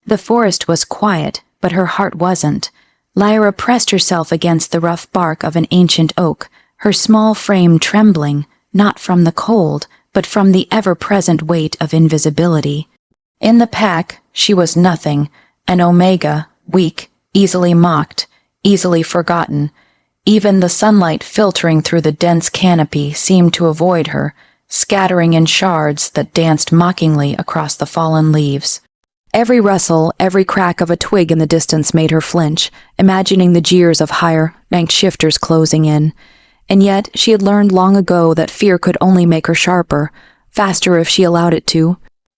The forest was quiet, but her heart wasn't. Lyra pressed herself against the rough bark of an ancient oak, her small frame trembling, not from the cold, but from the ever-present weight of invisibility. In the pack, she was nothing, an omega, weak, easily mocked, easily forgotten. Even the sunlight filtering through the dense canopy seemed to avoid her, scattering in shards that danced mockingly across the fallen leaves. Every rustle, every crack of a twig in the distance made her flinch, imagining the jeers of higher-ranked shifters closing in. And yet she had learned long ago that fear could only make her sharper, faster if she allowed it to.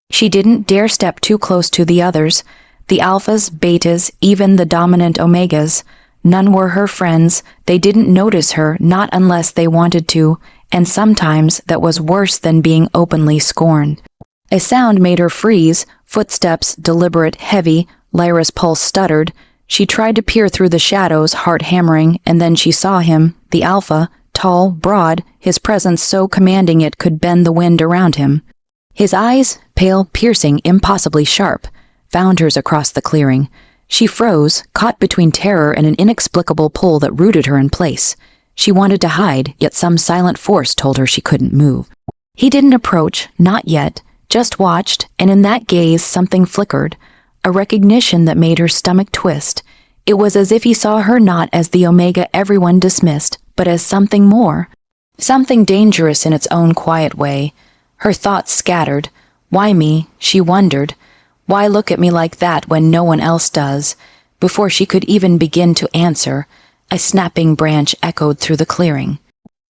She didn't dare step too close to the others, the alphas, betas, even the dominant omegas. None were her friends, they didn't notice her, not unless they wanted to, and sometimes that was worse than being openly scorned. A sound made her freeze, footsteps, deliberate, heavy. Lyra's pulse stuttered. She tried to peer through the shadows, heart hammering, and then she saw him, the alpha, tall, broad, his presence so commanding it could bend the wind around him. His eyes, pale, piercing, impossibly sharp, found hers across the clearing. She froze, caught between terror and an inexplicable pull that rooted her in place. She wanted to hide, yet some silent force told her she couldn't move. He didn't approach, not yet, just watched, and in that gaze something flickered, a recognition that made her stomach twist. It was as if he saw her not as the omega everyone dismissed, but as something more. Something dangerous in its own quiet way. Her thoughts scattered. Why me? She wondered. Why look at me like that when no one else does? Before she could even begin to answer, a snapping branch echoed through the clearing.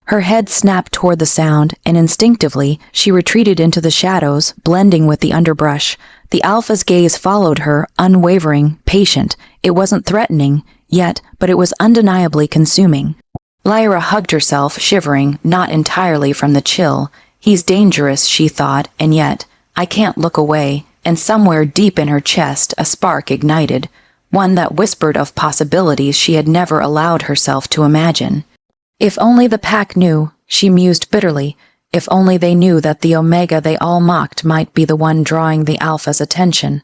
Her head snapped toward the sound, and instinctively she retreated into the shadows, blending with the underbrush. The alpha's gaze followed her, unwavering, patient. It wasn't threatening, yet, but it was undeniably consuming. Lyra hugged herself, shivering, not entirely from the chill. He's dangerous, she thought, and yet, I can't look away. And somewhere deep in her chest a spark ignited, one that whispered of possibilities she had never allowed herself to imagine. If only the pack knew, she mused bitterly, if only they knew that the omega they all mocked might be the one drawing the alpha's attention.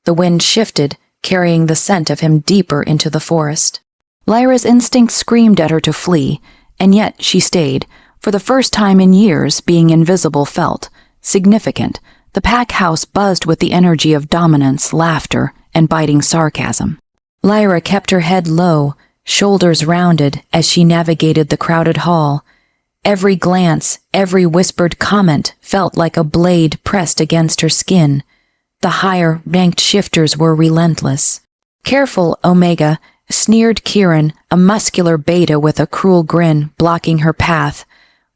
The wind shifted, carrying the scent of him deeper into the forest. Lyra's instinct screamed at her to flee, and yet she stayed. For the first time in years, being invisible felt significant. The pack house buzzed with the energy of dominance, laughter, and biting sarcasm. Lyra kept her head low, shoulders rounded as she navigated the crowded hall. Every glance, every whispered comment felt like a blade pressed against her skin. The higher-ranked shifters were relentless. Careful, Omega, sneered Kieran, a muscular beta with a cruel grin blocking her path.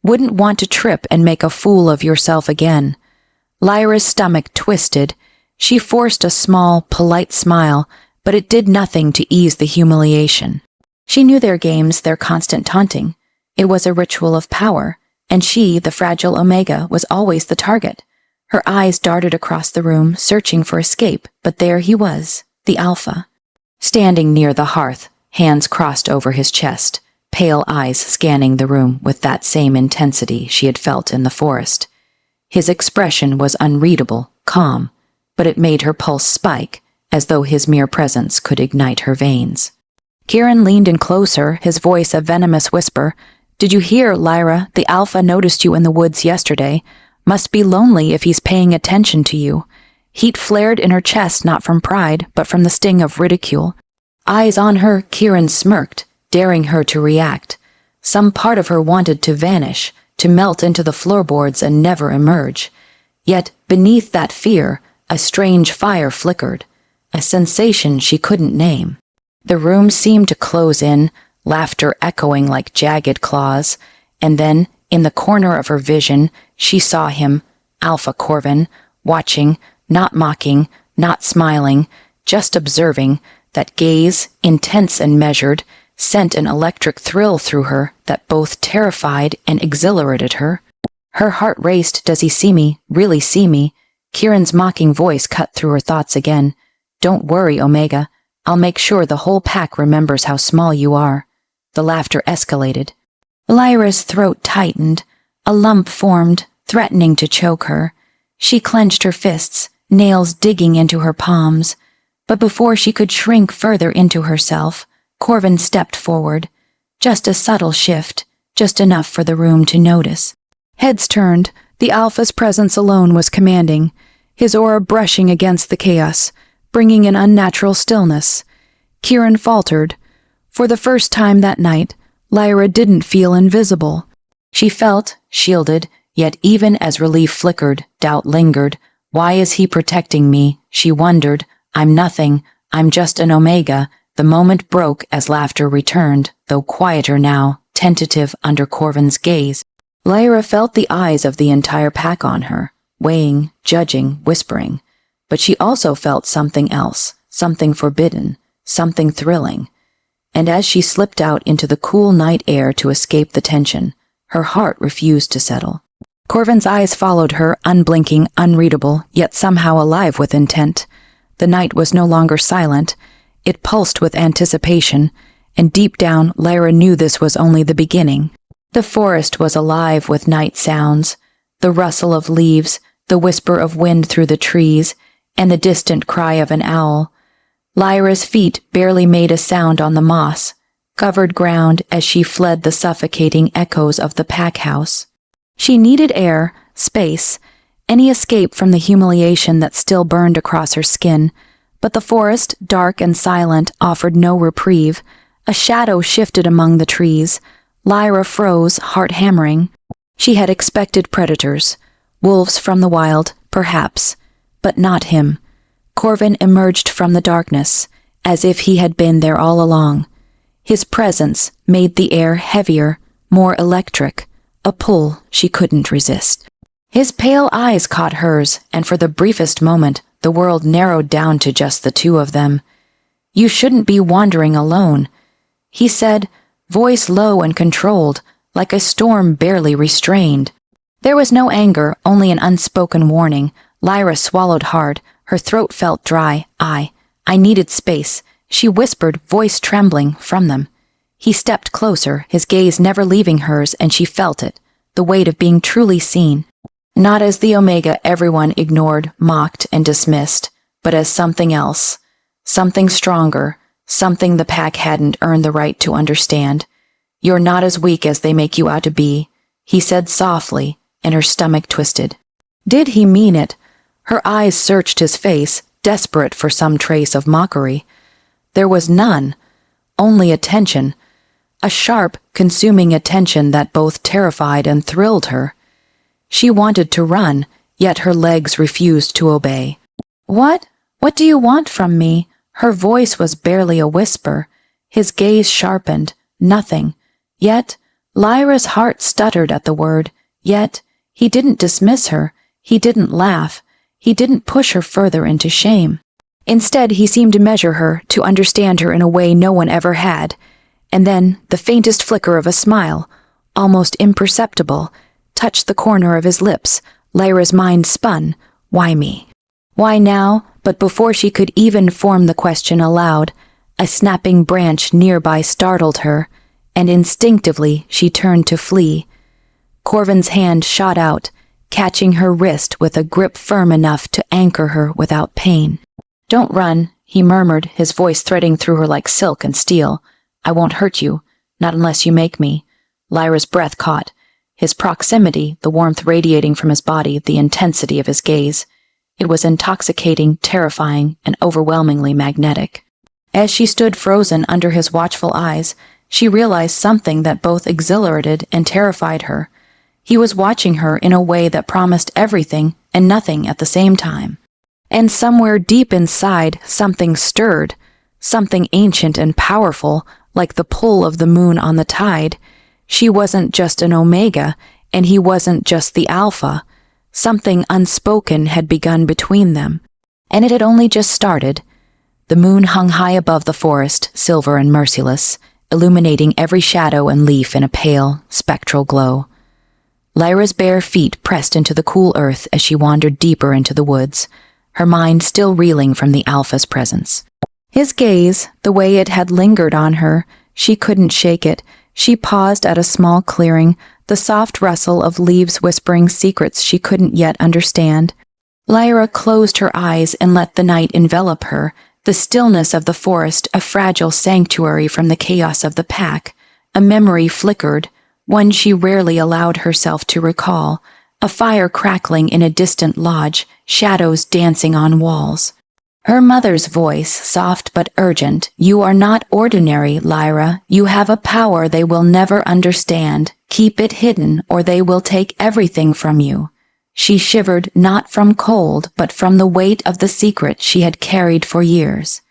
Wouldn't want to trip and make a fool of yourself again. Lyra's stomach twisted. She forced a small, polite smile, but it did nothing to ease the humiliation. She knew their games, their constant taunting. It was a ritual of power, and she, the fragile Omega, was always the target. Her eyes darted across the room, searching for escape, but there he was, the Alpha. Standing near the hearth, hands crossed over his chest, pale eyes scanning the room with that same intensity she had felt in the forest. His expression was unreadable, calm, but it made her pulse spike, as though his mere presence could ignite her veins. Kieran leaned in closer, his voice a venomous whisper. "Did you hear, Lyra? The Alpha noticed you in the woods yesterday. Must be lonely if he's paying attention to you." Heat flared in her chest not from pride, but from the sting of ridicule. Eyes on her, Kieran smirked, daring her to react. Some part of her wanted to vanish, to melt into the floorboards and never emerge. Yet, beneath that fear, a strange fire flickered, a sensation she couldn't name. The room seemed to close in, laughter echoing like jagged claws, and then, in the corner of her vision, she saw him, Alpha Corvin, watching, not mocking, not smiling, just observing. That gaze, intense and measured, sent an electric thrill through her that both terrified and exhilarated her. Her heart raced. Does he see me, really see me? Kieran's mocking voice cut through her thoughts again. Don't worry, Omega. I'll make sure the whole pack remembers how small you are. The laughter escalated. Lyra's throat tightened. A lump formed, threatening to choke her. She clenched her fists, nails digging into her palms. But before she could shrink further into herself, Corvin stepped forward. Just a subtle shift, just enough for the room to notice. Heads turned, the Alpha's presence alone was commanding, his aura brushing against the chaos, bringing an unnatural stillness. Kieran faltered. For the first time that night, Lyra didn't feel invisible. She felt shielded, yet even as relief flickered, doubt lingered. Why is he protecting me? She wondered. I'm nothing. I'm just an Omega. The moment broke as laughter returned, though quieter now, tentative under Corvin's gaze. Lyra felt the eyes of the entire pack on her, weighing, judging, whispering. But she also felt something else, something forbidden, something thrilling. And as she slipped out into the cool night air to escape the tension, her heart refused to settle. Corvin's eyes followed her, unblinking, unreadable, yet somehow alive with intent. The night was no longer silent. It pulsed with anticipation, and deep down, Lyra knew this was only the beginning. The forest was alive with night sounds, the rustle of leaves, the whisper of wind through the trees, and the distant cry of an owl. Lyra's feet barely made a sound on the moss, covered ground as she fled the suffocating echoes of the pack house. She needed air, space, any escape from the humiliation that still burned across her skin, but the forest, dark and silent, offered no reprieve. A shadow shifted among the trees. Lyra froze, heart hammering. She had expected predators, wolves from the wild, perhaps, but not him. Corvin emerged from the darkness, as if he had been there all along. His presence made the air heavier, more electric, a pull she couldn't resist. His pale eyes caught hers, and for the briefest moment, the world narrowed down to just the two of them. "You shouldn't be wandering alone," he said, voice low and controlled, like a storm barely restrained. There was no anger, only an unspoken warning. Lyra swallowed hard. Her throat felt dry. I needed space, she whispered, voice trembling, from them. He stepped closer, his gaze never leaving hers, and she felt it, the weight of being truly seen. Not as the Omega everyone ignored, mocked, and dismissed, but as something else, something stronger, something the pack hadn't earned the right to understand. "You're not as weak as they make you out to be," he said softly, and her stomach twisted. Did he mean it? Her eyes searched his face, desperate for some trace of mockery. There was none, only attention, a sharp, consuming attention that both terrified and thrilled her. She wanted to run, yet her legs refused to obey. What do you want from me?" Her voice was barely a whisper. His gaze sharpened. Nothing. Yet, Lyra's heart stuttered at the word. Yet, he didn't dismiss her. He didn't laugh. He didn't push her further into shame. Instead, he seemed to measure her, to understand her in a way no one ever had. And then, the faintest flicker of a smile, almost imperceptible, touched the corner of his lips. Lyra's mind spun. Why me? Why now? But before she could even form the question aloud, a snapping branch nearby startled her, and instinctively she turned to flee. Corvin's hand shot out, catching her wrist with a grip firm enough to anchor her without pain. "Don't run," he murmured, his voice threading through her like silk and steel. "I won't hurt you, not unless you make me." Lyra's breath caught. His proximity, the warmth radiating from his body, the intensity of his gaze. It was intoxicating, terrifying, and overwhelmingly magnetic. As she stood frozen under his watchful eyes, she realized something that both exhilarated and terrified her. He was watching her in a way that promised everything and nothing at the same time. And somewhere deep inside, something stirred, something ancient and powerful, like the pull of the moon on the tide. She wasn't just an Omega, and he wasn't just the Alpha. Something unspoken had begun between them, and it had only just started. The moon hung high above the forest, silver and merciless, illuminating every shadow and leaf in a pale, spectral glow. Lyra's bare feet pressed into the cool earth as she wandered deeper into the woods, her mind still reeling from the Alpha's presence. His gaze, the way it had lingered on her, she couldn't shake it. She paused at a small clearing, the soft rustle of leaves whispering secrets she couldn't yet understand. Lyra closed her eyes and let the night envelop her, The stillness of the forest, a fragile sanctuary from the chaos of the pack. A memory flickered, one she rarely allowed herself to recall. A fire crackling in a distant lodge, shadows dancing on walls. Her mother's voice, soft but urgent. "You are not ordinary, Lyra. You have a power they will never understand. Keep it hidden, or they will take everything from you." She shivered not from cold, but from the weight of the secret she had carried for years.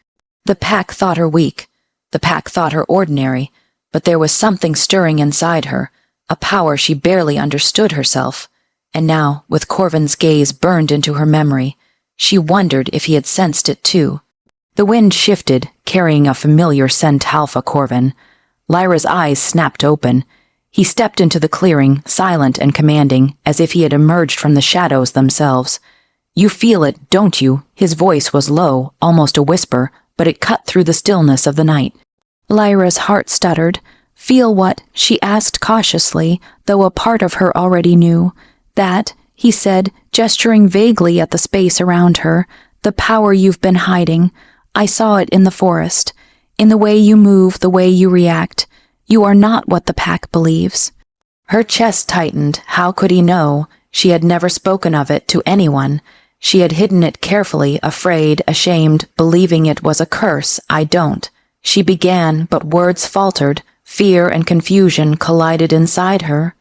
The pack thought her weak. The pack thought her ordinary. But there was something stirring inside her, a power she barely understood herself. And now, with Corvin's gaze burned into her memory, she wondered if he had sensed it too. The wind shifted, carrying a familiar scent. Alpha Corvin. Lyra's eyes snapped open. He stepped into the clearing, silent and commanding, as if he had emerged from the shadows themselves. "You feel it, don't you?" His voice was low, almost a whisper, but it cut through the stillness of the night. Lyra's heart stuttered. "Feel what?" she asked cautiously, though a part of her already knew. "That," he said, gesturing vaguely at the space around her. "The power you've been hiding. I saw it in the forest. In the way you move, the way you react. You are not what the pack believes." Her chest tightened. How could he know? She had never spoken of it to anyone. She had hidden it carefully, afraid, ashamed, believing it was a curse. "I don't." She began, but words faltered. Fear and confusion collided inside her.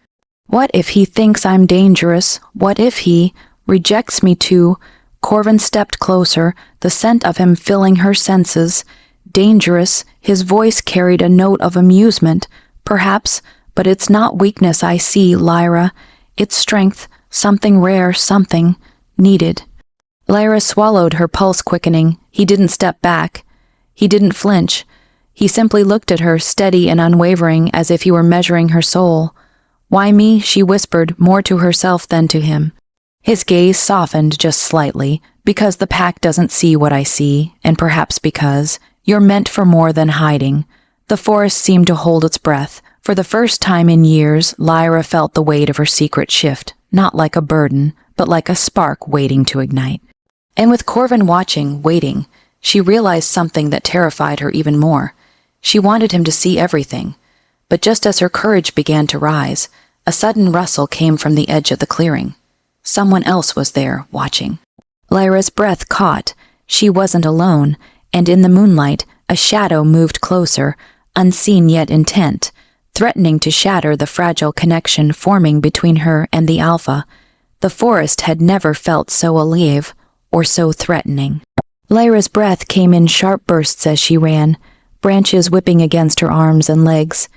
"What if he thinks I'm dangerous? What if he rejects me too?" Corvin stepped closer, the scent of him filling her senses. "Dangerous," his voice carried a note of amusement. "Perhaps, but it's not weakness I see, Lyra. It's strength, something rare, something needed." Lyra swallowed, her pulse quickening. He didn't step back. He didn't flinch. He simply looked at her, steady and unwavering, as if he were measuring her soul. "Why me?" she whispered, more to herself than to him. His gaze softened just slightly. "Because the pack doesn't see what I see, and perhaps because you're meant for more than hiding." The forest seemed to hold its breath. For the first time in years, Lyra felt the weight of her secret shift, not like a burden, but like a spark waiting to ignite. And with Corvin watching, waiting, she realized something that terrified her even more. She wanted him to see everything. But just as her courage began to rise, a sudden rustle came from the edge of the clearing. Someone else was there, watching. Lyra's breath caught. She wasn't alone, and in the moonlight, a shadow moved closer, unseen yet intent, threatening to shatter the fragile connection forming between her and the Alpha. The forest had never felt so alive or so threatening. Lyra's breath came in sharp bursts as she ran, branches whipping against her arms and legs.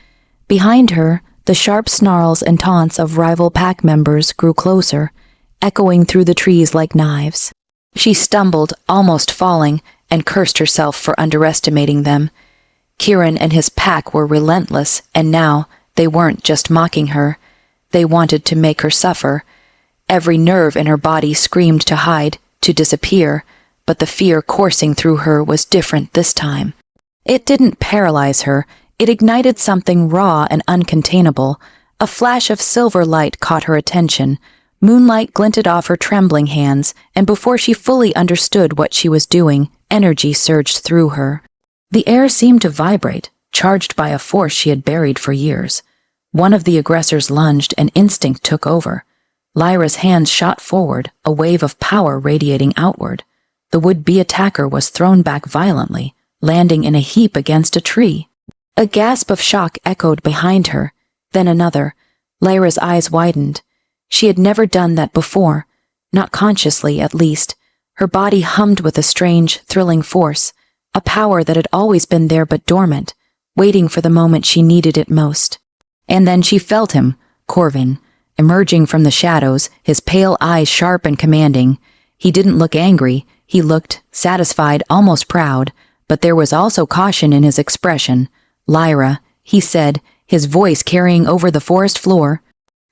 Behind her, the sharp snarls and taunts of rival pack members grew closer, echoing through the trees like knives. She stumbled, almost falling, and cursed herself for underestimating them. Kieran and his pack were relentless, and now they weren't just mocking her. They wanted to make her suffer. Every nerve in her body screamed to hide, to disappear, but the fear coursing through her was different this time. It didn't paralyze her. It ignited something raw and uncontainable. A flash of silver light caught her attention. Moonlight glinted off her trembling hands, and before she fully understood what she was doing, energy surged through her. The air seemed to vibrate, charged by a force she had buried for years. One of the aggressors lunged, and instinct took over. Lyra's hands shot forward, a wave of power radiating outward. The would-be attacker was thrown back violently, landing in a heap against a tree. A gasp of shock echoed behind her, then another. Lyra's eyes widened. She had never done that before, not consciously at least. Her body hummed with a strange, thrilling force, a power that had always been there but dormant, waiting for the moment she needed it most. And then she felt him, Corvin, emerging from the shadows, his pale eyes sharp and commanding. He didn't look angry. He looked satisfied, almost proud, but there was also caution in his expression. "Lyra," he said, his voice carrying over the forest floor.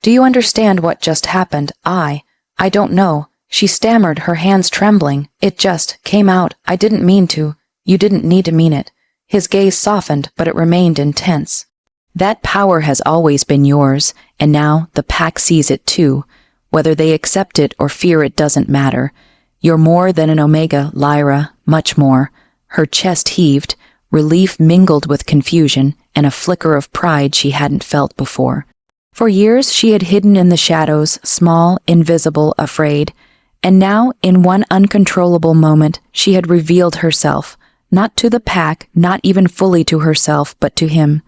"Do you understand what just happened? I don't know." She stammered, her hands trembling. "It just came out. I didn't mean to. You didn't need to mean it." His gaze softened, but it remained intense. "That power has always been yours, and now the pack sees it too. Whether they accept it or fear it doesn't matter. You're more than an Omega, Lyra, much more." Her chest heaved, relief mingled with confusion, and a flicker of pride she hadn't felt before. For years she had hidden in the shadows, small, invisible, afraid, and now, in one uncontrollable moment, she had revealed herself, not to the pack, not even fully to herself, but to him.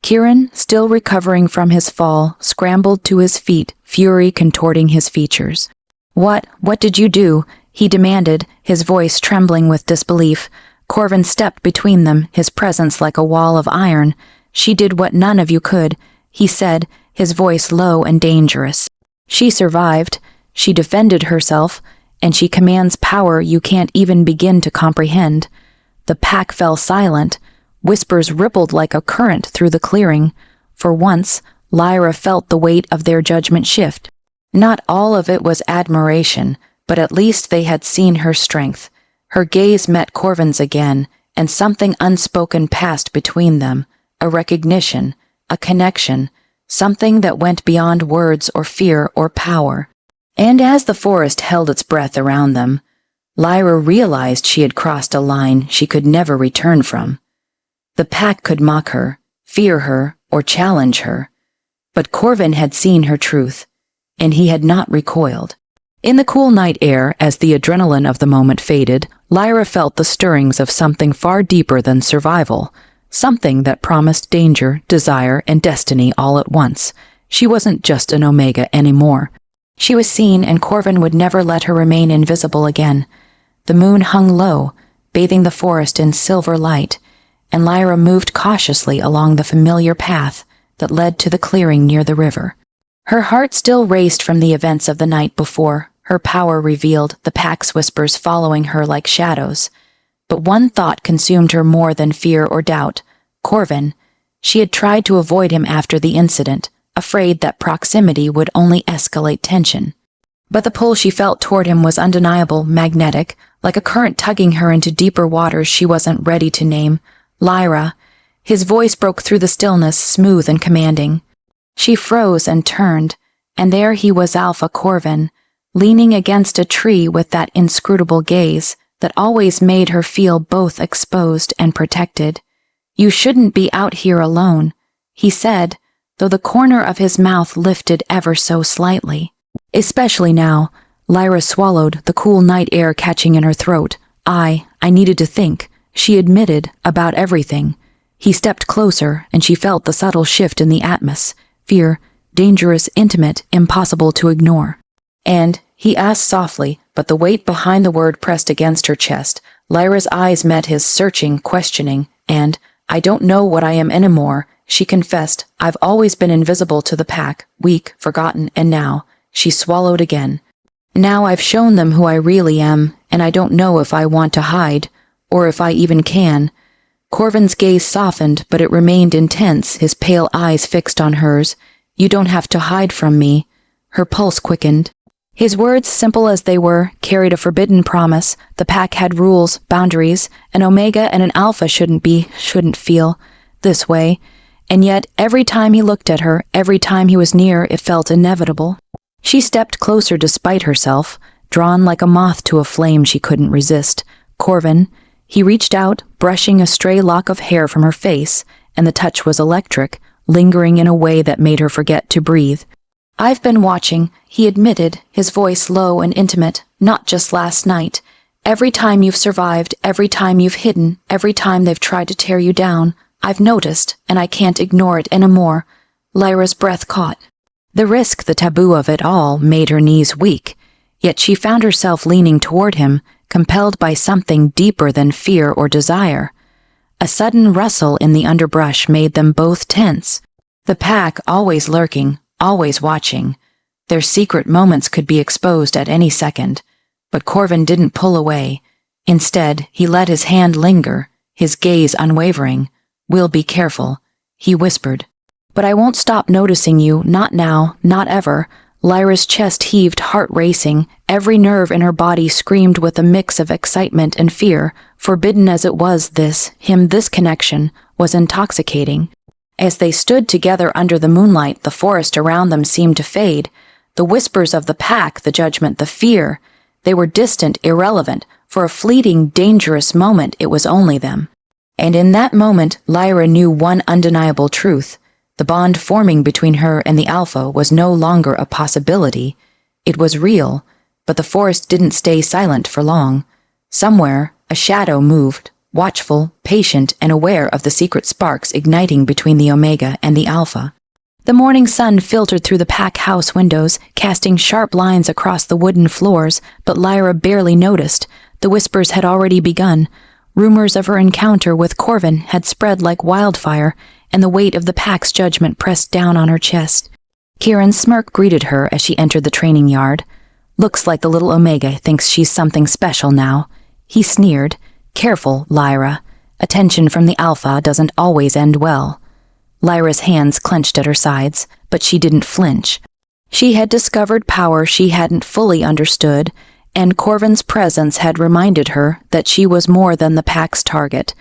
Kieran, still recovering from his fall, scrambled to his feet, fury contorting his features. What did you do?" he demanded, his voice trembling with disbelief. Corvin stepped between them, his presence like a wall of iron. "She did what none of you could," he said, his voice low and dangerous. "She survived, she defended herself, and she commands power you can't even begin to comprehend." The pack fell silent. Whispers rippled like a current through the clearing. For once, Lyra felt the weight of their judgment shift. Not all of it was admiration, but at least they had seen her strength. Her gaze met Corvin's again, and something unspoken passed between them, a recognition, a connection, something that went beyond words or fear or power. And as the forest held its breath around them, Lyra realized she had crossed a line she could never return from. The pack could mock her, fear her, or challenge her, but Corvin had seen her truth, and he had not recoiled. In the cool night air, as the adrenaline of the moment faded, Lyra felt the stirrings of something far deeper than survival, something that promised danger, desire, and destiny all at once. She wasn't just an Omega anymore. She was seen, and Corvin would never let her remain invisible again. The moon hung low, bathing the forest in silver light, and Lyra moved cautiously along the familiar path that led to the clearing near the river. Her heart still raced from the events of the night before, her power revealed, the pack's whispers following her like shadows. But one thought consumed her more than fear or doubt. Corvin. She had tried to avoid him after the incident, afraid that proximity would only escalate tension. But the pull she felt toward him was undeniable, magnetic, like a current tugging her into deeper waters she wasn't ready to name. "Lyra." His voice broke through the stillness, smooth and commanding. She froze and turned, and there he was, Alpha Corvin, leaning against a tree with that inscrutable gaze that always made her feel both exposed and protected. "You shouldn't be out here alone," he said, though the corner of his mouth lifted ever so slightly. "Especially now." Lyra swallowed, the cool night air catching in her throat. I needed to think," she admitted, "about everything." He stepped closer, and she felt the subtle shift in the atmosphere. Fear, dangerous, intimate, impossible to ignore. "And?" he asked softly, but the weight behind the word pressed against her chest. Lyra's eyes met his, searching, questioning. "And I don't know what I am anymore," she confessed. "I've always been invisible to the pack, weak, forgotten, and now," she swallowed again. "Now I've shown them who I really am, and I don't know if I want to hide, or if I even can." Corvin's gaze softened, but it remained intense, his pale eyes fixed on hers. "You don't have to hide from me." Her pulse quickened. His words, simple as they were, carried a forbidden promise. The pack had rules, boundaries. An Omega and an Alpha shouldn't feel this way. And yet, every time he looked at her, every time he was near, it felt inevitable. She stepped closer despite herself, drawn like a moth to a flame she couldn't resist. "Corvin." He reached out, brushing a stray lock of hair from her face, and the touch was electric, lingering in a way that made her forget to breathe. "I've been watching," he admitted, his voice low and intimate, "not just last night. Every time you've survived, every time you've hidden, every time they've tried to tear you down, I've noticed, and I can't ignore it anymore." Lyra's breath caught. The risk, the taboo of it all, made her knees weak, yet she found herself leaning toward him, compelled by something deeper than fear or desire. A sudden rustle in the underbrush made them both tense. The pack, always lurking, always watching. Their secret moments could be exposed at any second. But Corvin didn't pull away. Instead, he let his hand linger, his gaze unwavering. "We'll be careful," he whispered. "But I won't stop noticing you, not now, not ever." Lyra's chest heaved, heart racing. Every nerve in her body screamed with a mix of excitement and fear. Forbidden as it was, this connection was intoxicating. As they stood together under the moonlight, the forest around them seemed to fade. The whispers of the pack, the judgment, the fear, they were distant, irrelevant, For a fleeting, dangerous moment, it was only them. And in that moment, Lyra knew one undeniable truth. The bond forming between her and the Alpha was no longer a possibility. It was real, but the forest didn't stay silent for long. Somewhere, a shadow moved, watchful, patient, and aware of the secret sparks igniting between the Omega and the Alpha. The morning sun filtered through the pack house windows, casting sharp lines across the wooden floors, but Lyra barely noticed. The whispers had already begun. Rumors of her encounter with Corvin had spread like wildfire, and the weight of the pack's judgment pressed down on her chest. Kieran's smirk greeted her as she entered the training yard. "Looks like the little Omega thinks she's something special now," he sneered. "Careful, Lyra. Attention from the Alpha doesn't always end well." Lyra's hands clenched at her sides, but she didn't flinch. She had discovered power she hadn't fully understood, and Corvin's presence had reminded her that she was more than the pack's target.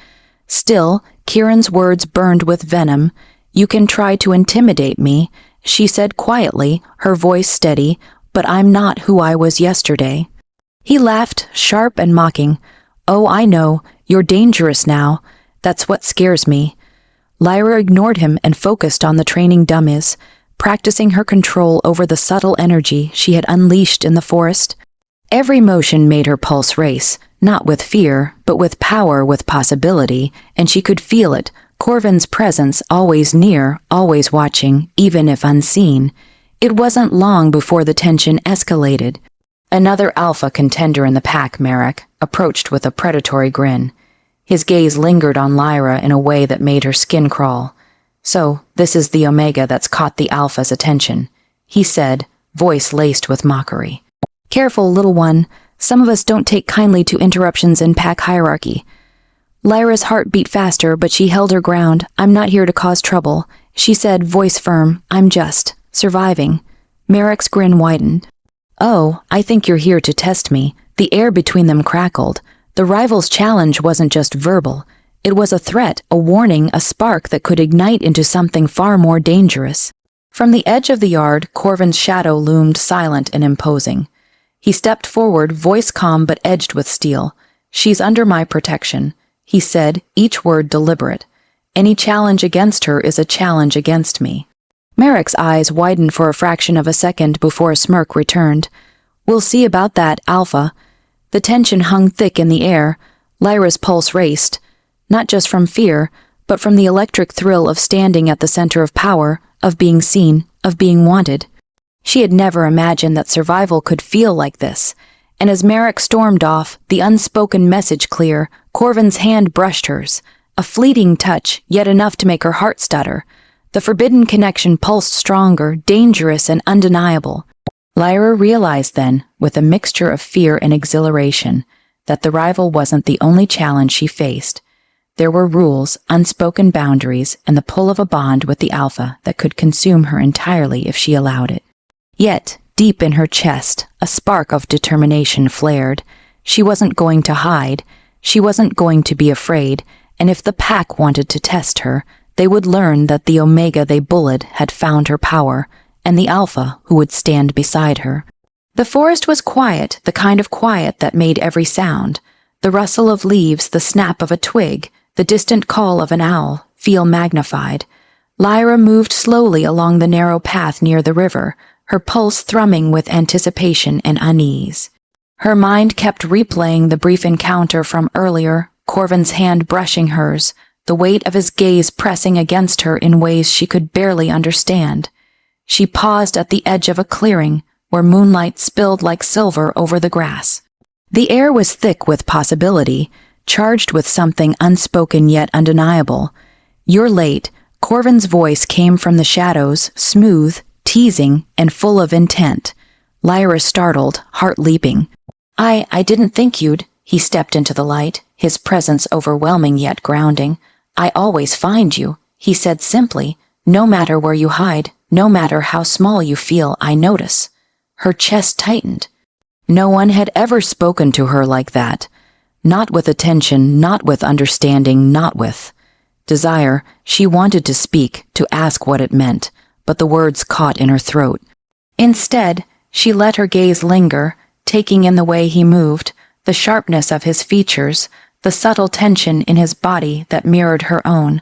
Still, Kieran's words burned with venom. "You can try to intimidate me," she said quietly, her voice steady, "but I'm not who I was yesterday." He laughed, sharp and mocking. "Oh, I know. You're dangerous now. That's what scares me." Lyra ignored him and focused on the training dummies, practicing her control over the subtle energy she had unleashed in the forest. Every motion made her pulse race, not with fear, but with power, with possibility, and she could feel it, Corvin's presence always near, always watching, even if unseen. It wasn't long before the tension escalated. Another Alpha contender in the pack, Merrick, approached with a predatory grin. His gaze lingered on Lyra in a way that made her skin crawl. "So, this is the Omega that's caught the Alpha's attention," he said, voice laced with mockery. "Careful, little one. Some of us don't take kindly to interruptions in pack hierarchy." Lyra's heart beat faster, but she held her ground. "I'm not here to cause trouble," she said, voice firm. "I'm just surviving." Merrick's grin widened. "Oh, I think you're here to test me." The air between them crackled. The rival's challenge wasn't just verbal. It was a threat, a warning, a spark that could ignite into something far more dangerous. From the edge of the yard, Corvin's shadow loomed silent and imposing. He stepped forward, voice calm but edged with steel. "She's under my protection," he said, each word deliberate. "Any challenge against her is a challenge against me." Merrick's eyes widened for a fraction of a second before a smirk returned. "We'll see about that, Alpha." The tension hung thick in the air. Lyra's pulse raced, not just from fear, but from the electric thrill of standing at the center of power, of being seen, of being wanted. She had never imagined that survival could feel like this, and as Merrick stormed off, the unspoken message clear, Corvin's hand brushed hers. A fleeting touch, yet enough to make her heart stutter. The forbidden connection pulsed stronger, dangerous and undeniable. Lyra realized then, with a mixture of fear and exhilaration, that the rival wasn't the only challenge she faced. There were rules, unspoken boundaries, and the pull of a bond with the Alpha that could consume her entirely if she allowed it. Yet, deep in her chest, a spark of determination flared. She wasn't going to hide. She wasn't going to be afraid, and if the pack wanted to test her, they would learn that the Omega they bullied had found her power, and the Alpha who would stand beside her. The forest was quiet, the kind of quiet that made every sound. The rustle of leaves, the snap of a twig, the distant call of an owl, feel magnified. Lyra moved slowly along the narrow path near the river, her pulse thrumming with anticipation and unease. Her mind kept replaying the brief encounter from earlier, Corvin's hand brushing hers, the weight of his gaze pressing against her in ways she could barely understand. She paused at the edge of a clearing, where moonlight spilled like silver over the grass. The air was thick with possibility, charged with something unspoken yet undeniable. "You're late." Corvin's voice came from the shadows, smooth, teasing, and full of intent. Lyra startled, heart leaping. I didn't think you'd." He stepped into the light, his presence overwhelming yet grounding. "I always find you," he said simply. "No matter where you hide, no matter how small you feel, I notice." Her chest tightened. No one had ever spoken to her like that. Not with attention, not with understanding, not with desire. She wanted to speak, to ask what it meant, but the words caught in her throat. Instead, she let her gaze linger, taking in the way he moved, the sharpness of his features, the subtle tension in his body that mirrored her own.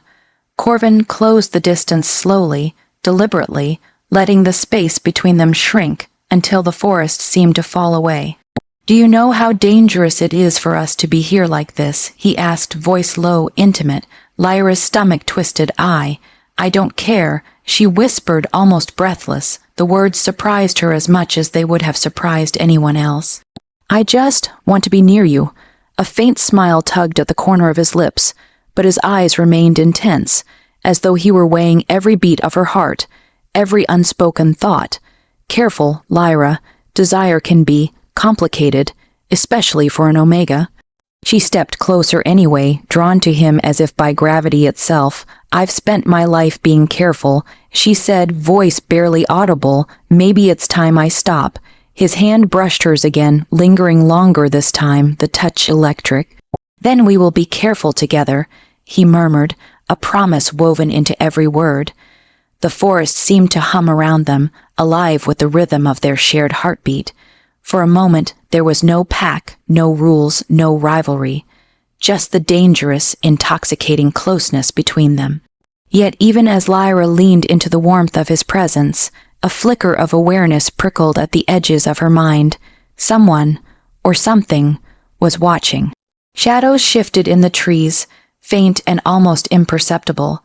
Corvin closed the distance slowly, deliberately, letting the space between them shrink until the forest seemed to fall away. "Do you know how dangerous it is for us to be here like this?" he asked, voice low, intimate. Lyra's stomach twisted. I don't care," she whispered, almost breathless. The words surprised her as much as they would have surprised anyone else. "I just want to be near you." A faint smile tugged at the corner of his lips, but his eyes remained intense, as though he were weighing every beat of her heart, every unspoken thought. "Careful, Lyra. Desire can be complicated, especially for an Omega." She stepped closer anyway, drawn to him as if by gravity itself. "I've spent my life being careful," she said, voice barely audible. "Maybe it's time I stop." His hand brushed hers again, lingering longer this time, the touch electric. "Then we will be careful together," he murmured, a promise woven into every word. The forest seemed to hum around them, alive with the rhythm of their shared heartbeat. For a moment, there was no pack, no rules, no rivalry, just the dangerous, intoxicating closeness between them. Yet even as Lyra leaned into the warmth of his presence, a flicker of awareness prickled at the edges of her mind. Someone, or something, was watching. Shadows shifted in the trees, faint and almost imperceptible,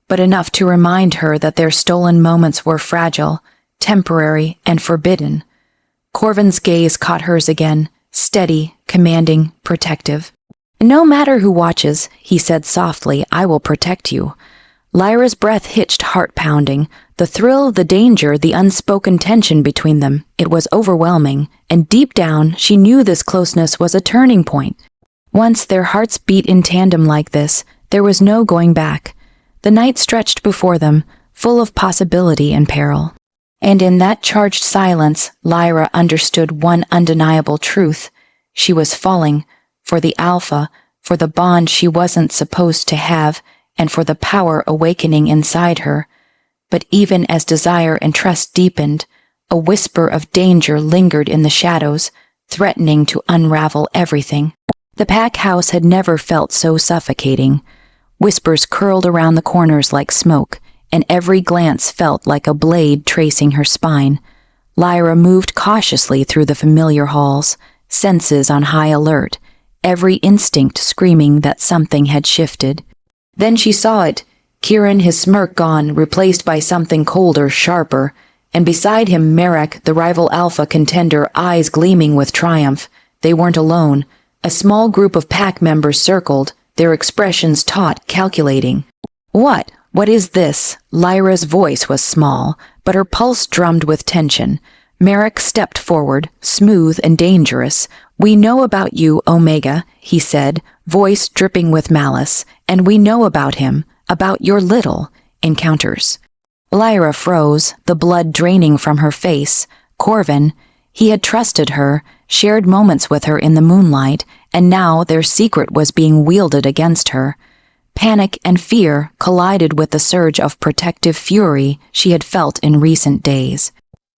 but enough to remind her that their stolen moments were fragile, temporary, and forbidden. Corvin's gaze caught hers again, steady, commanding, protective. "No matter who watches," he said softly, "I will protect you." Lyra's breath hitched, heart-pounding. The thrill, the danger, the unspoken tension between them. It was overwhelming, and deep down, she knew this closeness was a turning point. Once their hearts beat in tandem like this, there was no going back. The night stretched before them, full of possibility and peril. And in that charged silence, Lyra understood one undeniable truth. She was falling for the Alpha, for the bond she wasn't supposed to have, and for the power awakening inside her. But even as desire and trust deepened, a whisper of danger lingered in the shadows, threatening to unravel everything. The pack house had never felt so suffocating. Whispers curled around the corners like smoke, and every glance felt like a blade tracing her spine. Lyra moved cautiously through the familiar halls, senses on high alert, every instinct screaming that something had shifted. Then she saw it. Kieran, his smirk gone, replaced by something colder, sharper, and beside him Merrick, the rival Alpha contender, eyes gleaming with triumph. They weren't alone. A small group of pack members circled, their expressions taut, calculating. What is this?" Lyra's voice was small, but her pulse drummed with tension. Merrick stepped forward, smooth and dangerous. "We know about you, Omega," he said, voice dripping with malice, "and we know about him, about your little encounters." Lyra froze, the blood draining from her face. Corvin, he had trusted her, shared moments with her in the moonlight, and now their secret was being wielded against her. Panic and fear collided with the surge of protective fury she had felt in recent days.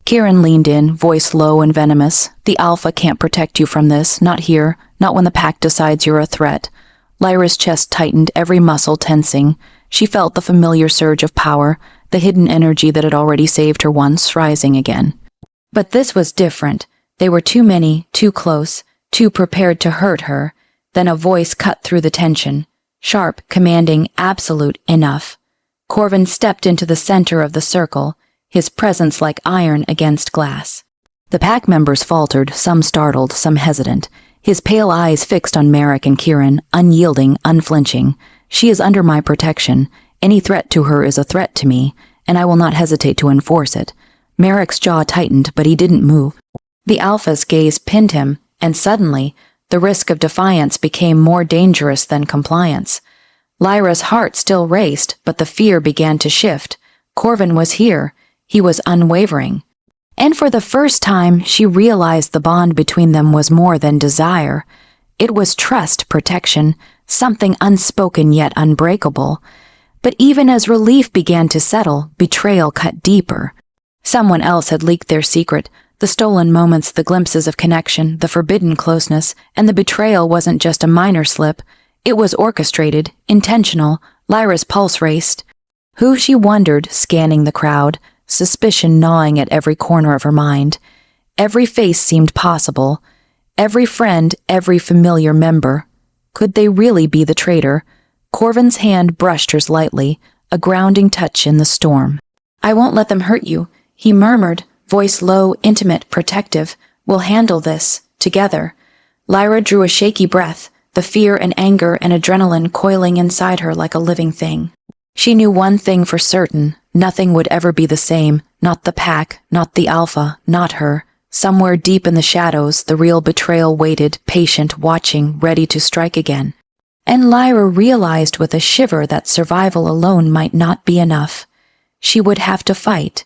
Kieran leaned in, voice low and venomous. "The Alpha can't protect you from this, not here, not when the pack decides you're a threat." Lyra's chest tightened, every muscle tensing. She felt the familiar surge of power, the hidden energy that had already saved her once, rising again. But this was different. They were too many, too close, too prepared to hurt her. Then a voice cut through the tension. Sharp, commanding, absolute, enough. Corvin stepped into the center of the circle, his presence like iron against glass. The pack members faltered, some startled, some hesitant, his pale eyes fixed on Merrick and Kieran, unyielding, unflinching. "She is under my protection. Any threat to her is a threat to me, and I will not hesitate to enforce it." Merrick's jaw tightened, but he didn't move. The Alpha's gaze pinned him, and suddenly, the risk of defiance became more dangerous than compliance. Lyra's heart still raced, but the fear began to shift. Corvin was here. He was unwavering. And for the first time, she realized the bond between them was more than desire. It was trust, protection, something unspoken yet unbreakable. But even as relief began to settle, betrayal cut deeper. Someone else had leaked their secret, The stolen moments, the glimpses of connection, the forbidden closeness, and the betrayal wasn't just a minor slip. It was orchestrated, intentional. Lyra's pulse raced. Who, she wondered, scanning the crowd, suspicion gnawing at every corner of her mind. Every face seemed possible. Every friend, every familiar member. Could they really be the traitor? Corvin's hand brushed hers lightly, a grounding touch in the storm. "I won't let them hurt you," he murmured, voice low, intimate, protective. "We'll handle this, together." Lyra drew a shaky breath, the fear and anger and adrenaline coiling inside her like a living thing. She knew one thing for certain: nothing would ever be the same, not the pack, not the alpha, not her. Somewhere deep in the shadows, the real betrayal waited, patient, watching, ready to strike again. And Lyra realized with a shiver that survival alone might not be enough. She would have to fight,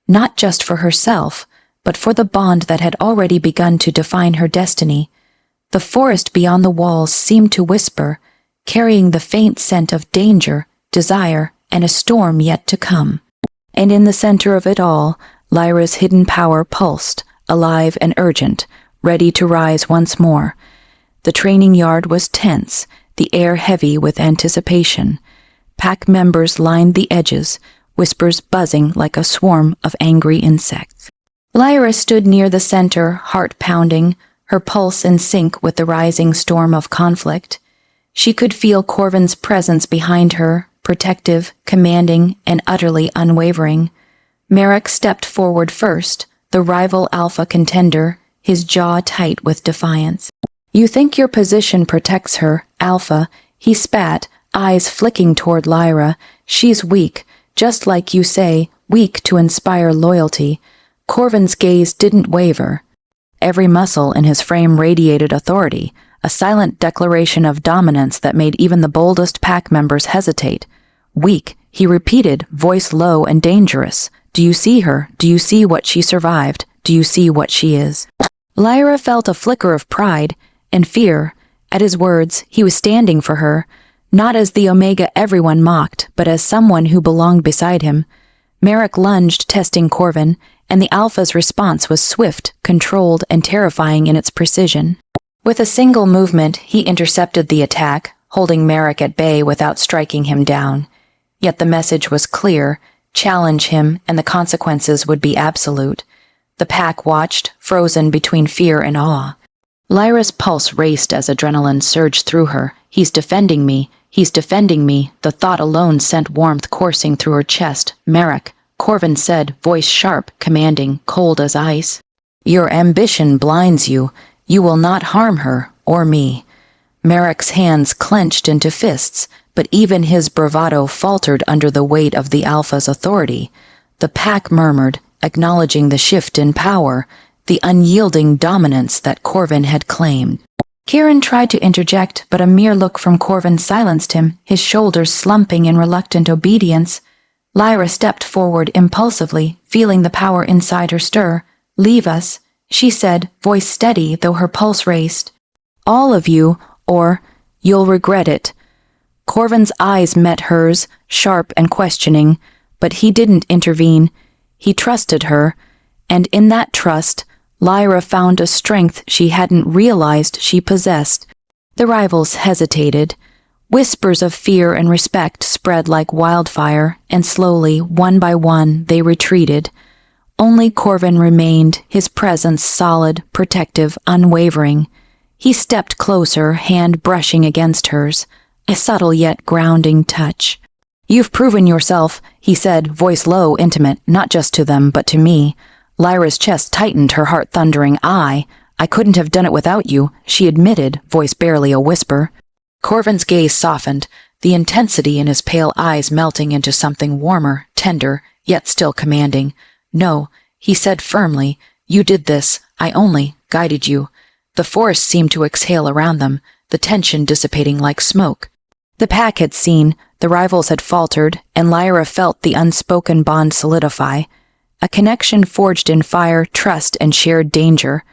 not just for herself, but for the bond that had already begun to define her destiny. The forest beyond the walls seemed to whisper, carrying the faint scent of danger, desire, and a storm yet to come. And in the center of it all, Lyra's hidden power pulsed, alive and urgent, ready to rise once more. The training yard was tense, the air heavy with anticipation. Pack members lined the edges, whispers buzzing like a swarm of angry insects. Lyra stood near the center, heart pounding, her pulse in sync with the rising storm of conflict. She could feel Corvin's presence behind her, protective, commanding, and utterly unwavering. Merrick stepped forward first, the rival alpha contender, his jaw tight with defiance. "You think your position protects her, Alpha," he spat, eyes flicking toward Lyra. "She's weak, just like you say, weak to inspire loyalty." Corvin's gaze didn't waver. Every muscle in his frame radiated authority, a silent declaration of dominance that made even the boldest pack members hesitate. "Weak," he repeated, voice low and dangerous. "Do you see her? Do you see what she survived? Do you see what she is?" Lyra felt a flicker of pride and fear. At his words, he was standing for her, not as the Omega everyone mocked, but as someone who belonged beside him. Merrick lunged, testing Corvin, and the Alpha's response was swift, controlled, and terrifying in its precision. With a single movement, he intercepted the attack, holding Merrick at bay without striking him down. Yet the message was clear: challenge him, and the consequences would be absolute. The pack watched, frozen between fear and awe. Lyra's pulse raced as adrenaline surged through her. "He's defending me. He's defending me." The thought alone sent warmth coursing through her chest. "Merrick," Corvin said, voice sharp, commanding, cold as ice. "Your ambition blinds you. You will not harm her, or me." Merrick's hands clenched into fists, but even his bravado faltered under the weight of the Alpha's authority. The pack murmured, acknowledging the shift in power, the unyielding dominance that Corvin had claimed. Kieran tried to interject, but a mere look from Corvin silenced him, his shoulders slumping in reluctant obedience. Lyra stepped forward impulsively, feeling the power inside her stir. "Leave us," she said, voice steady though her pulse raced. "All of you, or you'll regret it." Corvin's eyes met hers, sharp and questioning, but he didn't intervene. He trusted her, and in that trust, Lyra found a strength she hadn't realized she possessed. The rivals hesitated. Whispers of fear and respect spread like wildfire, and slowly, one by one, they retreated. Only Corvin remained, his presence solid, protective, unwavering. He stepped closer, hand brushing against hers, a subtle yet grounding touch. "You've proven yourself," he said, voice low, intimate, not just to them, but to me. Lyra's chest tightened, her heart thundering. I couldn't have done it without you," she admitted, voice barely a whisper. Corvin's gaze softened, the intensity in his pale eyes melting into something warmer, tender, yet still commanding. "No," he said firmly, "you did this. I only guided you." The forest seemed to exhale around them, the tension dissipating like smoke. The pack had seen, the rivals had faltered, and Lyra felt the unspoken bond solidify. A connection forged in fire, trust, and shared danger.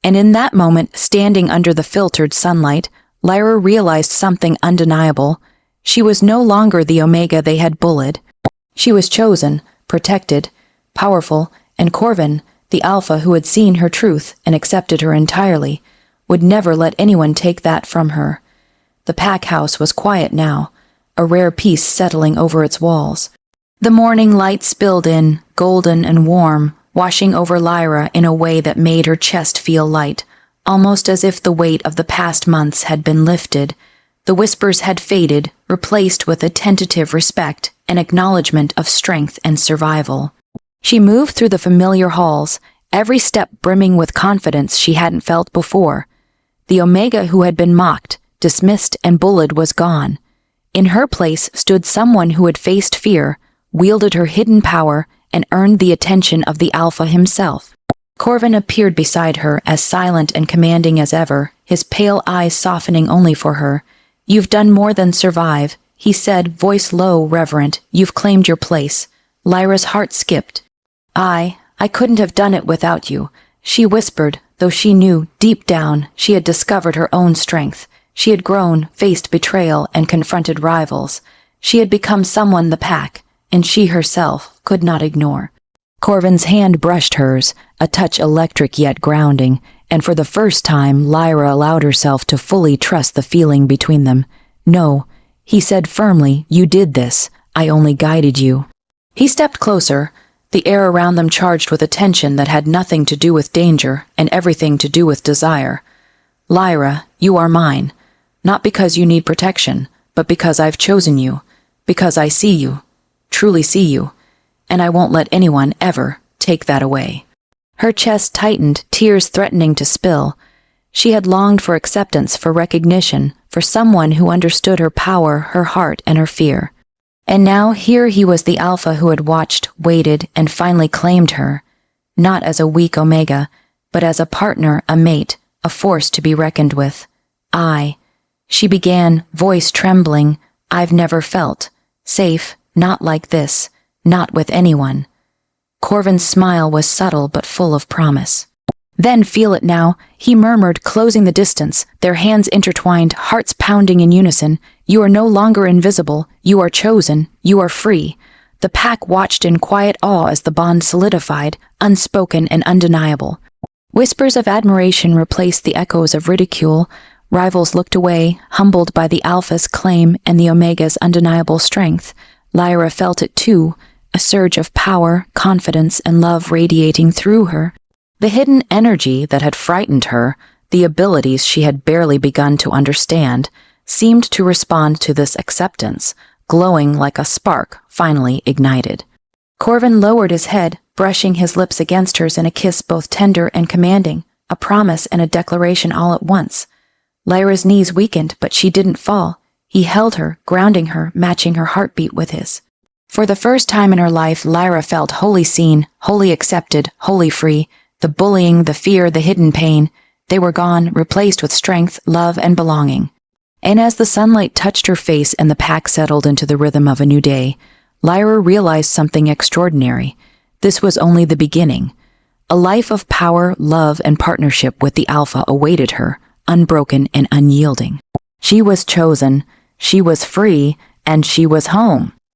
And in that moment, standing under the filtered sunlight, Lyra realized something undeniable. She was no longer the Omega they had bullied. She was chosen, protected, powerful, and Corvin, The alpha who had seen her truth and accepted her entirely would never let anyone take that from her. The pack house was quiet now, a rare peace settling over its walls. The morning light spilled in, golden and warm, washing over Lyra in a way that made her chest feel light, almost as if the weight of the past months had been lifted. The whispers had faded, replaced with a tentative respect, an acknowledgement of strength and survival. She moved through the familiar halls, every step brimming with confidence she hadn't felt before. The Omega who had been mocked, dismissed, and bullied was gone. In her place stood someone who had faced fear, wielded her hidden power, and earned the attention of the Alpha himself. Corvin appeared beside her, as silent and commanding as ever, his pale eyes softening only for her. "You've done more than survive," he said, voice low, reverent. "You've claimed your place." Lyra's heart skipped. I couldn't have done it without you," she whispered, though she knew, deep down, she had discovered her own strength. She had grown, faced betrayal, and confronted rivals. She had become someone the pack, and she herself, could not ignore. Corvin's hand brushed hers, a touch electric yet grounding, and for the first time Lyra allowed herself to fully trust the feeling between them. "No," he said firmly, "you did this. I only guided you." He stepped closer, the air around them charged with a tension that had nothing to do with danger and everything to do with desire. "Lyra, you are mine. Not because you need protection, but because I've chosen you. Because I see you. Truly see you. And I won't let anyone ever take that away." Her chest tightened, tears threatening to spill. She had longed for acceptance, for recognition, for someone who understood her power, her heart, and her fear. And now here he was, the Alpha who had watched, waited, and finally claimed her. Not as a weak Omega, but as a partner, a mate, a force to be reckoned with. She began, voice trembling, "I've never felt safe, not like this, not with anyone." Corvin's smile was subtle but full of promise. "Then feel it now," he murmured, closing the distance, their hands intertwined, hearts pounding in unison. "You are no longer invisible. You are chosen. You are free." The pack watched in quiet awe as the bond solidified, unspoken and undeniable. Whispers of admiration replaced the echoes of ridicule. Rivals looked away, humbled by the Alpha's claim and the Omega's undeniable strength. Lyra felt it too, a surge of power, confidence, and love radiating through her. The hidden energy that had frightened her, the abilities she had barely begun to understand, seemed to respond to this acceptance, glowing like a spark finally ignited. Corvin lowered his head, brushing his lips against hers in a kiss both tender and commanding, a promise and a declaration all at once. Lyra's knees weakened, but she didn't fall. He held her, grounding her, matching her heartbeat with his. For the first time in her life, Lyra felt wholly seen, wholly accepted, wholly free. The bullying, the fear, the hidden pain, they were gone, replaced with strength, love, and belonging. And as the sunlight touched her face and the pack settled into the rhythm of a new day, Lyra realized something extraordinary. This was only the beginning. A life of power, love, and partnership with the Alpha awaited her, unbroken and unyielding. She was chosen, she was free, and she was home.